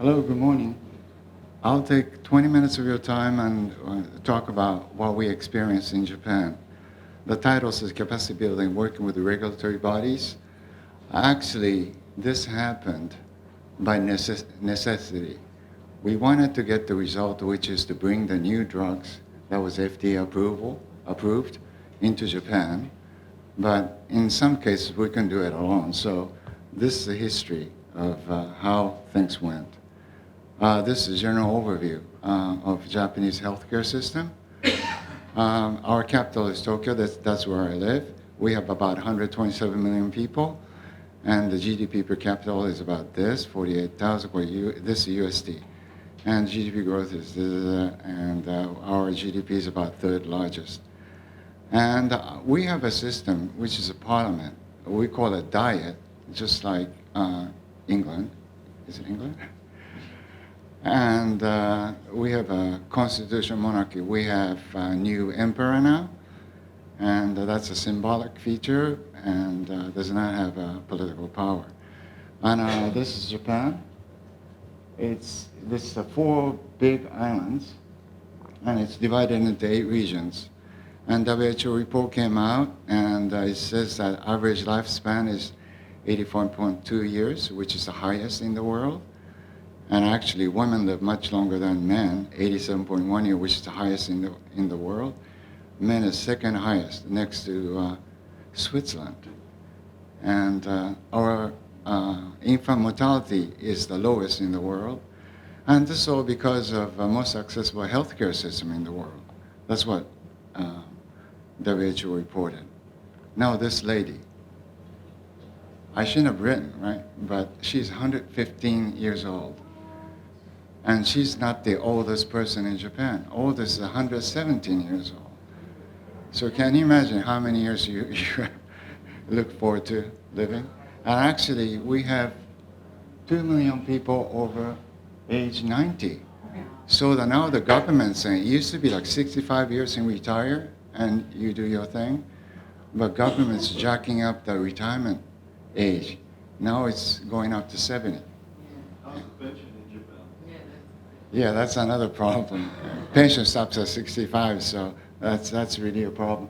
Hello, good morning. I'll take 20 minutes of your time and talk about what we experienced in Japan. The title says Capacity Building, Working with the Regulatory Bodies. Actually, this happened by necessity. We wanted to get the result, which is to bring the new drugs that was FDA approved into Japan. But in some cases, we can do it alone. So this is the history of how things went. This is a general overview of Japanese healthcare system. Our capital is Tokyo. That's where I live. We have about 127 million people, and the GDP per capita is about this, 48,000. This is USD, and GDP growth is this, and our GDP is about third largest. And we have a system which is a parliament. We call it diet, just like England. Is it England? And we have a constitutional monarchy. We have a new emperor now, and that's a symbolic feature, and does not have political power. And this is Japan. This is 4 big islands, and it's divided into 8 regions. And WHO report came out, and it says that average lifespan is 84.2 years, which is the highest in the world. And actually, women live much longer than men, 87.1 years, which is the highest in the world. Men is second highest, next to Switzerland. And our infant mortality is the lowest in the world. And this is all because of a most accessible healthcare system in the world. That's what WHO reported. Now this lady, I shouldn't have written, right? But she's 115 years old. And she's not the oldest person in Japan. Oldest is 117 years old. So can you imagine how many years you look forward to living? And actually, we have 2 million people over age 90. So that now the government's saying, it used to be like 65 years and retire, and you do your thing. But government's jacking up the retirement age. Now it's going up to 70. How's the pension in Japan? Yeah, that's another problem. Pension stops at 65, so that's really a problem.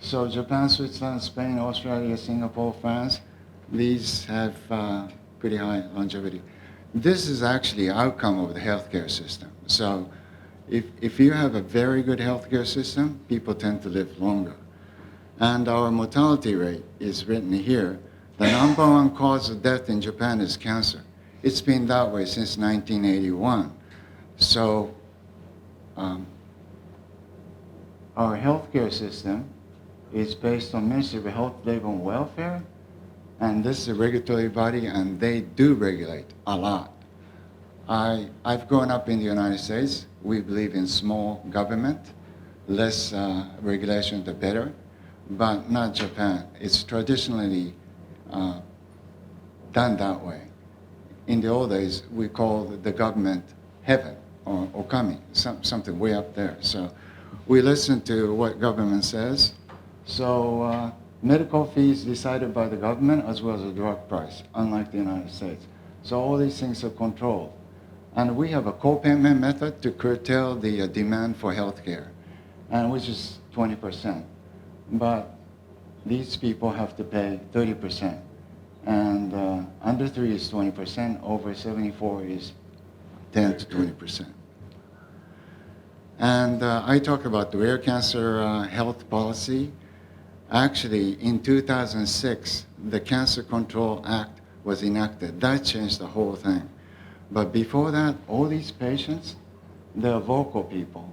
So Japan, Switzerland, Spain, Australia, Singapore, France, these have pretty high longevity. This is actually outcome of the healthcare system. So if you have a very good healthcare system, people tend to live longer. And our mortality rate is written here. The number 1 cause of death in Japan is cancer. It's been that way since 1981. So our healthcare system is based on Ministry of Health, Labor and Welfare, and this is a regulatory body, and they do regulate a lot. I've grown up in the United States. We believe in small government, less regulation the better, but not Japan. It's traditionally done that way. In the old days, we called the government heaven or okami, something way up there. So we listen to what government says. So medical fees decided by the government as well as the drug price, unlike the United States. So all these things are controlled. And we have a co-payment method to curtail the demand for healthcare, and which is 20%. But these people have to pay 30%. And under 3 is 20%, over 74 is 10 to 20%. And I talk about the rare cancer health policy. Actually, in 2006, the Cancer Control Act was enacted. That changed the whole thing. But before that, all these patients, they're vocal people.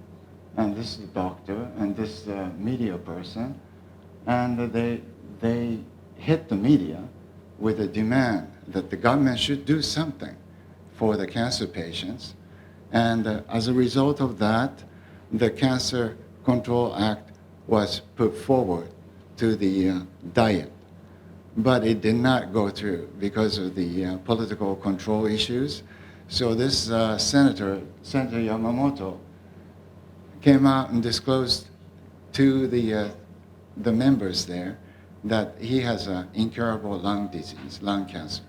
And this is the doctor, and this is the media person. And they hit the media with a demand that the government should do something for the cancer patients. And as a result of that, the Cancer Control Act was put forward to the diet. But it did not go through because of the political control issues. So this Senator Yamamoto, came out and disclosed to the members there that he has an incurable lung disease, lung cancer.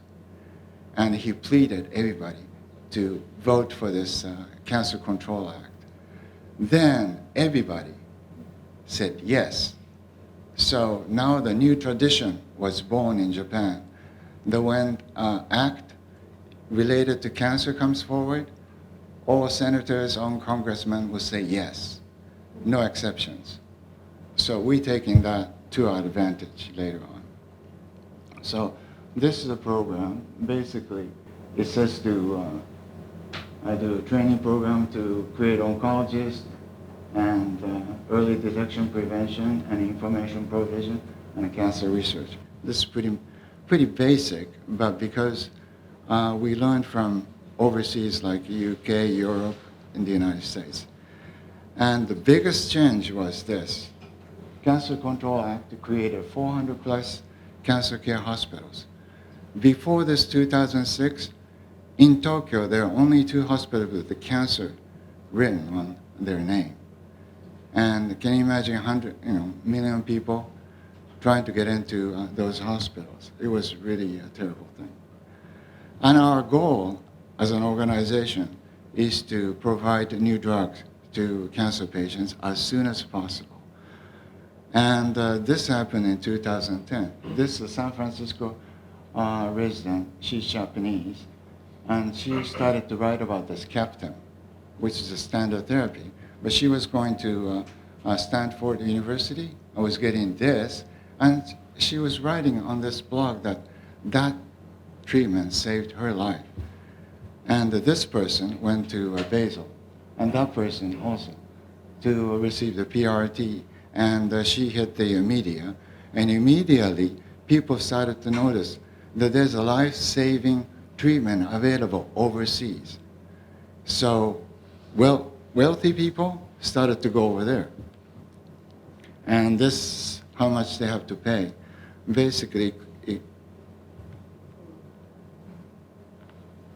And he pleaded everybody to vote for this Cancer Control Act. Then everybody said yes. So now the new tradition was born in Japan. That when an act related to cancer comes forward, all senators and congressmen will say yes, no exceptions. So we're taking that to our advantage later on. So this is a program. Basically, it says I do a training program to create oncologists and early detection, prevention, and information provision, and cancer research. This is pretty basic, but because we learned from overseas like UK, Europe, and the United States. And the biggest change was this. Cancer Control Act created 400 plus cancer care hospitals. Before this 2006, in Tokyo, there are only 2 hospitals with the cancer written on their name. And can you imagine 100 million people trying to get into those hospitals? It was really a terrible thing. And our goal as an organization is to provide new drugs to cancer patients as soon as possible. And this happened in 2010. This is a San Francisco resident. She's Japanese. And she started to write about this Captain, which is a standard therapy. But she was going to Stanford University. I was getting this. And she was writing on this blog that treatment saved her life. And this person went to Basel, and that person also, to receive the PRT. And she hit the media, and immediately people started to notice that there's a life-saving treatment available overseas. So, wealthy people started to go over there. And this, how much they have to pay. Basically, it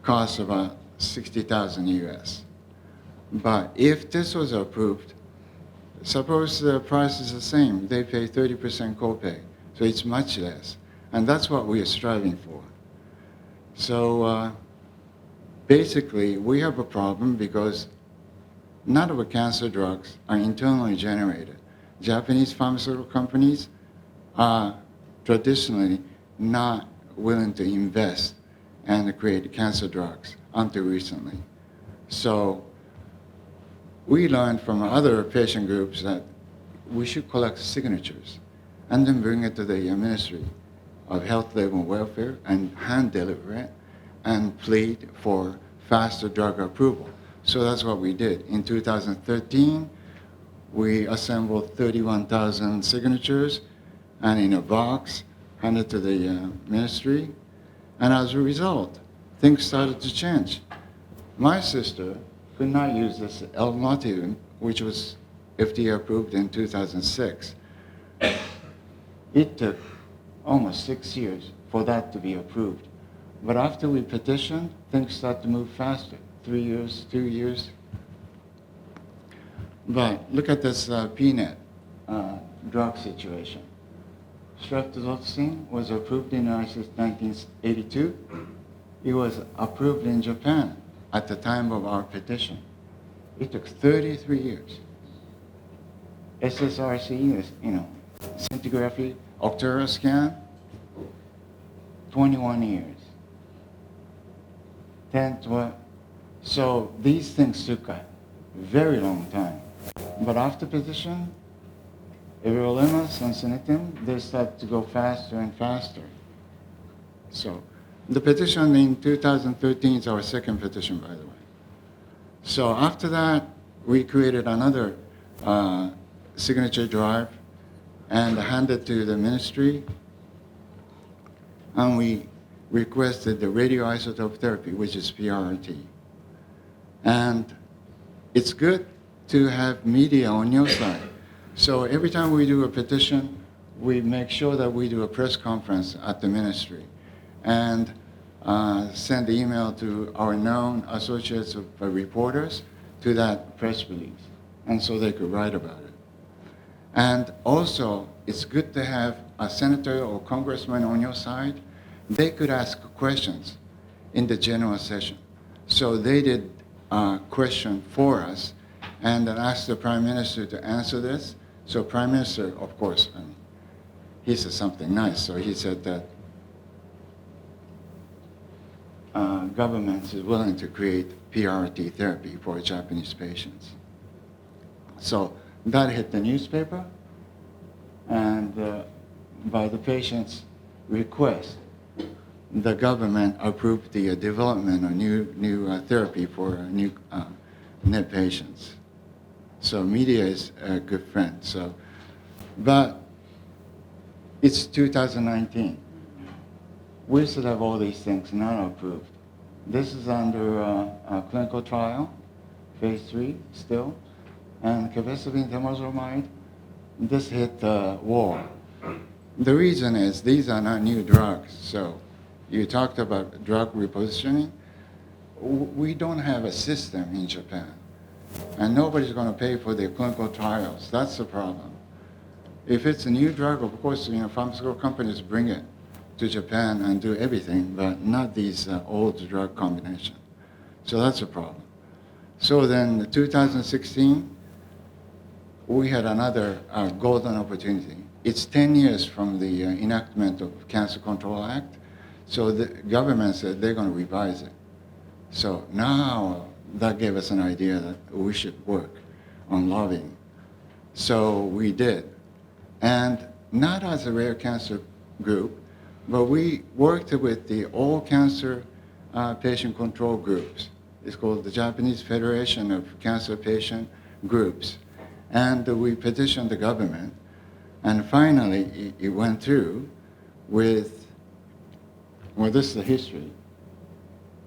costs about 60,000 US. But if this was approved, suppose the price is the same, they pay 30% copay, so it's much less. And that's what we are striving for. So basically, we have a problem because none of the cancer drugs are internally generated. Japanese pharmaceutical companies are traditionally not willing to invest and create cancer drugs until recently. So we learned from other patient groups that we should collect signatures and then bring it to the Ministry of Health, Labor, and Welfare and hand deliver it and plead for faster drug approval. So that's what we did. In 2013, we assembled 31,000 signatures and in a box handed to the ministry. And as a result, things started to change. My sister could not use this L-Notivin, which was FDA approved in 2006. It took almost 6 years for that to be approved. But after we petitioned, things started to move faster. 3 years, 2 years. But look at this PNET drug situation. Streptozotocin was approved in the United States in 1982. It was approved in Japan at the time of our petition. It took 33 years. SSRC is, scintigraphy, Octera scan, 21 years. 10, 12. So these things took a very long time. But after petition, everolimus and sunitinib, they start to go faster and faster. So the petition in 2013 is our second petition, by the way. So after that, we created another signature drive and handed to the ministry. And we requested the radioisotope therapy, which is PRT. And it's good to have media on your side. So every time we do a petition, we make sure that we do a press conference at the ministry and send the email to our known associates of reporters to that press release, and so they could write about it. And also, it's good to have a senator or congressman on your side. They could ask questions in the general session. So they did a question for us and then asked the Prime Minister to answer this. So Prime Minister, of course, he said something nice. So he said that government is willing to create PRT therapy for Japanese patients. So that hit the newspaper, and by the patient's request, the government approved the development of new therapy for new NET patients. So media is a good friend. So, but it's 2019. We still have all these things not approved. This is under a clinical trial, phase 3 still, and cavesibine temozolomide, this hit the wall. The reason is these are not new drugs. So you talked about drug repositioning. We don't have a system in Japan, and nobody's going to pay for the clinical trials. That's the problem. If it's a new drug, of course, pharmaceutical companies bring it to Japan and do everything, but not these old drug combinations. So that's a problem. So then in 2016, we had another golden opportunity. It's 10 years from the enactment of Cancer Control Act. So the government said they're going to revise it. So now that gave us an idea that we should work on lobbying. So we did. And not as a rare cancer group, but we worked with the all cancer patient control groups. It's called the Japanese Federation of Cancer Patient Groups. And we petitioned the government, and finally it went through with, well, this is the history.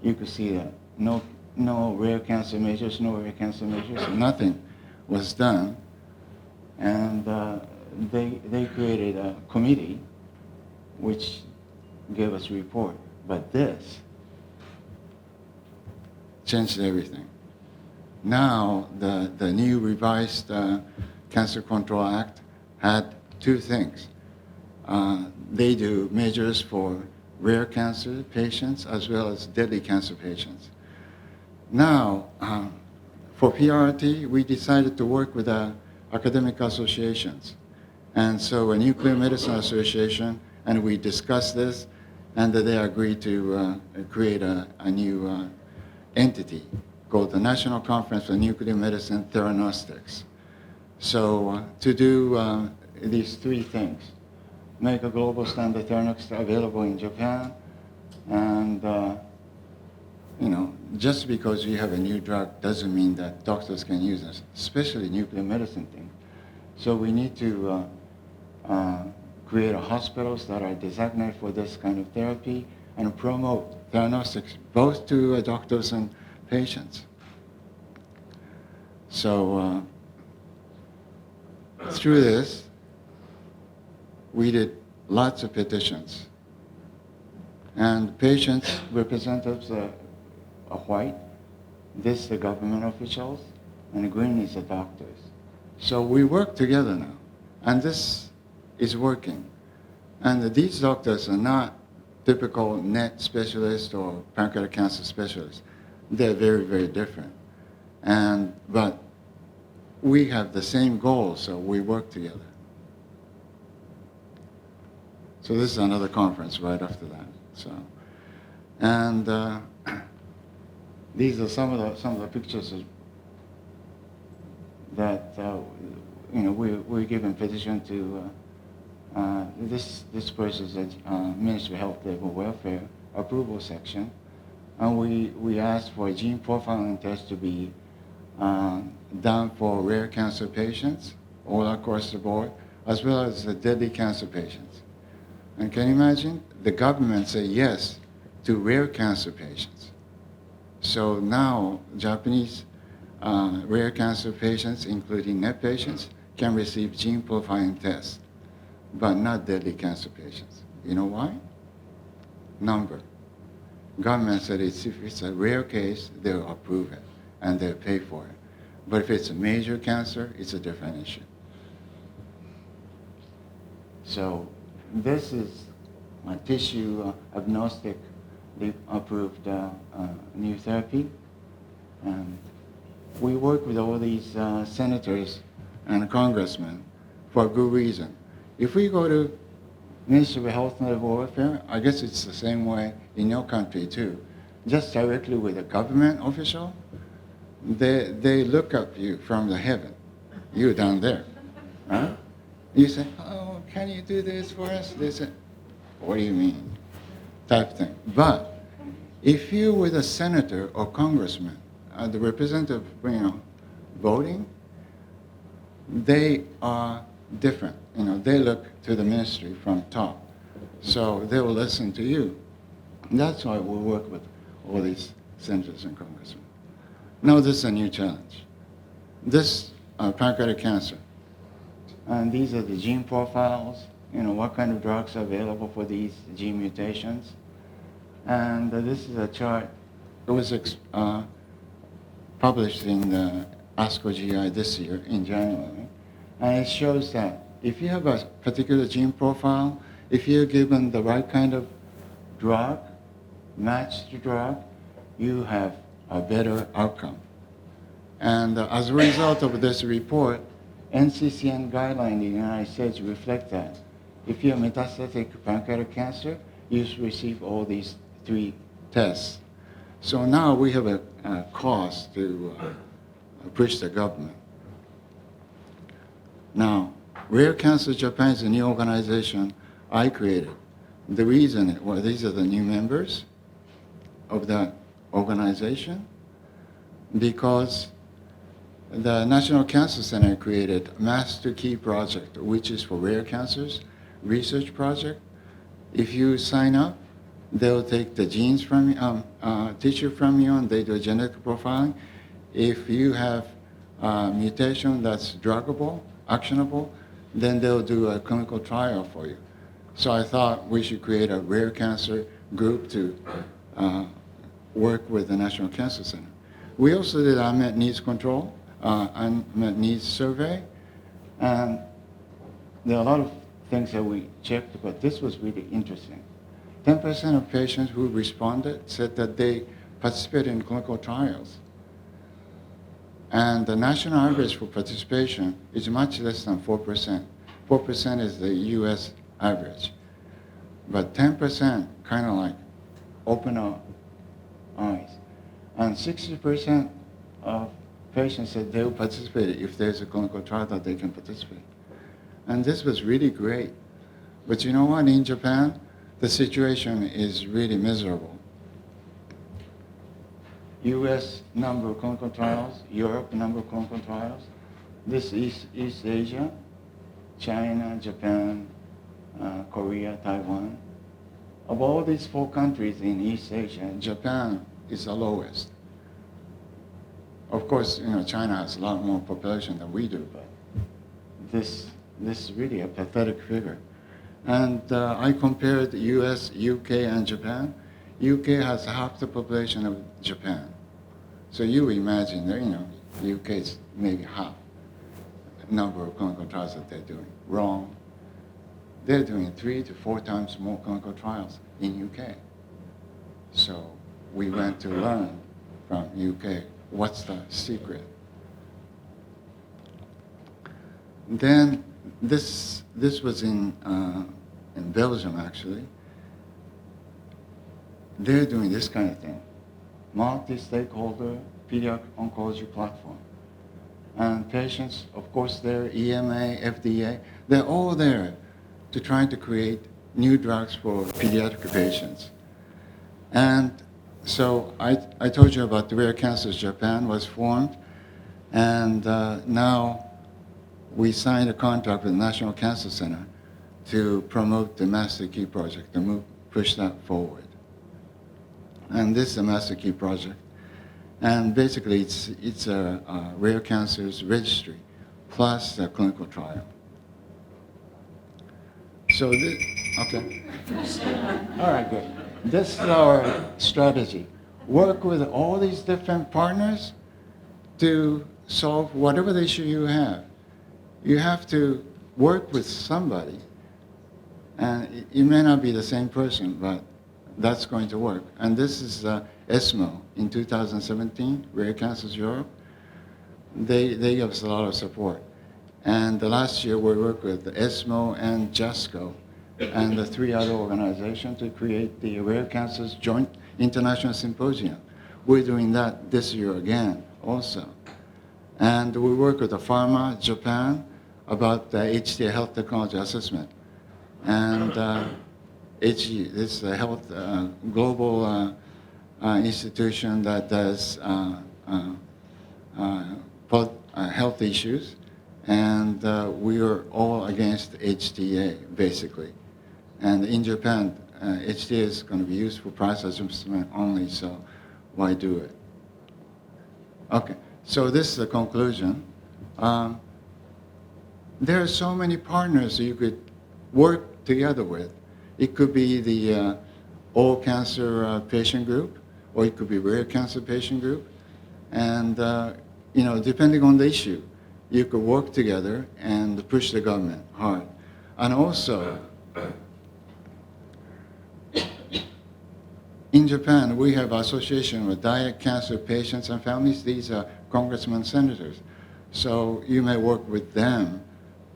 You could see that no rare cancer measures, nothing was done. And they created a committee which gave us a report. But this changed everything. Now, the new revised Cancer Control Act had two things. They do measures for rare cancer patients as well as deadly cancer patients. Now, for PRT, we decided to work with academic associations. And so a Nuclear Medicine Association, and we discussed this, and they agreed to create a new entity called the National Conference for Nuclear Medicine Theranostics. So to do these three things: make a global standard theranostic available in Japan, and just because you have a new drug doesn't mean that doctors can use it, especially nuclear medicine thing. So we need to create hospitals that are designated for this kind of therapy and promote theranostics both to doctors and patients. So through this, we did lots of petitions. And patients' representatives are white. This the government officials, and green is the doctors. So we work together now, and this is working. And these doctors are not typical NET specialists or pancreatic cancer specialists. They're very, very different. But we have the same goal, so we work together. So this is another conference right after that. So, and these are some of the pictures that we're giving petition to. This person's Ministry of Health, Labor, Welfare approval section, and we asked for a gene profiling test to be done for rare cancer patients all across the board, as well as the deadly cancer patients. And can you imagine? The government said yes to rare cancer patients. So now Japanese rare cancer patients, including NET patients, can receive gene profiling tests, but not deadly cancer patients. You know why? Number. Government said if it's a rare case, they'll approve it and they'll pay for it. But if it's a major cancer, it's a different issue. So this is a tissue agnostic they approved new therapy. And we work with all these senators and congressmen for a good reason. If we go to Ministry of Health and Welfare, I guess it's the same way in your country too. Just directly with a government official, they look up you from the heaven, you down there. Huh? You say, oh, can you do this for us? They say, what do you mean? Type thing. But if you with a senator or congressman, the representative, voting, they are different. They look to the ministry from top. So they will listen to you. That's why we work with all these senators and congressmen. Now this is a new challenge. This pancreatic cancer. And these are the gene profiles, what kind of drugs are available for these gene mutations. And this is a chart. It was published in the ASCO GI this year in January. And it shows that if you have a particular gene profile, if you're given the right kind of drug, matched drug, you have a better outcome. And as a result of this report, NCCN guidelines in the United States reflect that. If you have metastatic pancreatic cancer, you should receive all these 3 tests. So now we have a cause to push the government. Now, Rare Cancer Japan is a new organization I created. The reason, these are the new members of that organization, because the National Cancer Center created Master Key Project, which is for rare cancers, research project. If you sign up, they'll take the genes from you, tissue from you, and they do genetic profiling. If you have a mutation that's druggable, actionable, then they'll do a clinical trial for you. So I thought we should create a rare cancer group to work with the National Cancer Center. We also did unmet needs control, unmet needs survey, and there are a lot of things that we checked, but this was really interesting. 10% of patients who responded said that they participated in clinical trials. And the national average for participation is much less than 4%. 4% is the US average. But 10% kind of like open our eyes. And 60% of patients said they will participate if there's a clinical trial that they can participate. And this was really great. But you know what, in Japan, the situation is really miserable. US number of clinical trials, Europe number of clinical trials. This is East Asia, China, Japan, Korea, Taiwan. Of all these 4 countries in East Asia, Japan is the lowest. Of course, China has a lot more population than we do, but this is really a pathetic figure. And I compared the US, UK, and Japan. UK has half the population of Japan. So you imagine that, UK is maybe half the number of clinical trials that they're doing. Wrong. They're doing 3 to 4 times more clinical trials in UK. So we went to learn from UK what's the secret. Then this was in Belgium, actually. They're doing this kind of thing. Multi-stakeholder pediatric oncology platform. And patients, of course, they're EMA, FDA, they're all there to try to create new drugs for pediatric patients. And so I told you about the Rare Cancers Japan was formed, and now we signed a contract with the National Cancer Center to promote the Master Key Project, to push that forward. And this is a Master Key Project. And basically, it's a rare cancers registry plus a clinical trial. So this, okay. All right, good. This is our strategy. Work with all these different partners to solve whatever the issue you have. You have to work with somebody, and it may not be the same person, but that's going to work. And this is ESMO in 2017, Rare Cancers Europe. They gave us a lot of support. And the last year we worked with ESMO and JASCO and the 3 other organizations to create the Rare Cancers Joint International Symposium. We're doing that this year again also. And we work with the pharma, Japan, about the HTA health technology assessment. And HG, this is a health, global institution that does health issues. And we are all against HTA, basically. And in Japan, HTA is going to be used for price adjustment only, so why do it? Okay, so this is the conclusion. There are so many partners you could work together with. It could be the all cancer patient group, or it could be rare cancer patient group. And depending on the issue, you could work together and push the government hard. And also, in Japan, we have association with diet cancer patients and families. These are congressmen, senators. So you may work with them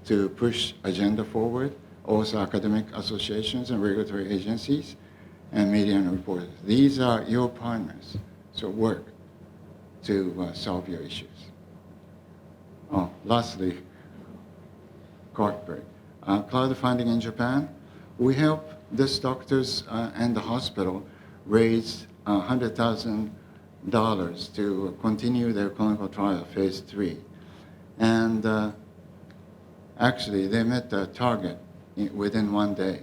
to push agenda forward, also academic associations and regulatory agencies and media and reporters. These are your partners, so work to solve your issues. Oh, lastly, cork break. Crowdfunding in Japan, we help these doctors and the hospital raise $100,000 to continue their clinical trial, phase 3. And actually, they met the target within 1 day.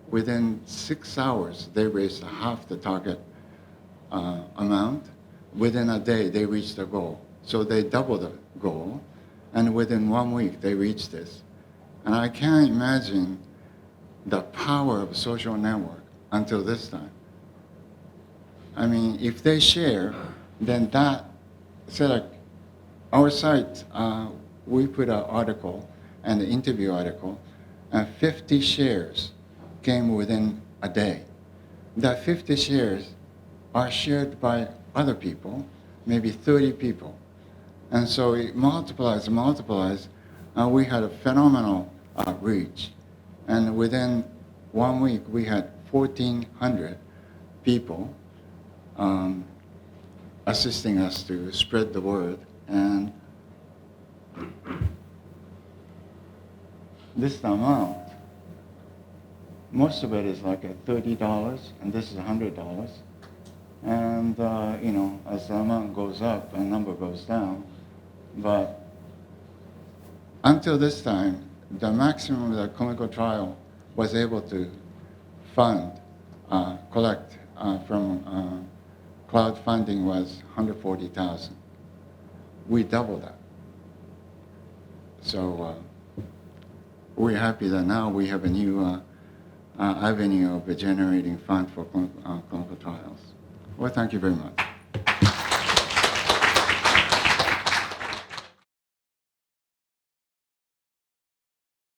Within 6 hours, they raised half the target amount. Within a day, they reached the goal. So they doubled the goal, and within 1 week, they reached this. And I can't imagine the power of social network until this time. I mean, if they share, then that, say like our site, we put an article and an interview article, and 50 shares came within a day. That 50 shares are shared by other people, maybe 30 people. And so it multiplies, and we had a phenomenal reach. And within 1 week, we had 1,400 people assisting us to spread the word. And this amount, most of it is like at $30, and this is $100. And as the amount goes up, the number goes down. But until this time, the maximum of the clinical trial was able to fund, collect from crowdfunding was 140,000. We doubled that. So we're happy that now we have a new avenue of generating funds for clinical trials. Well, thank you very much.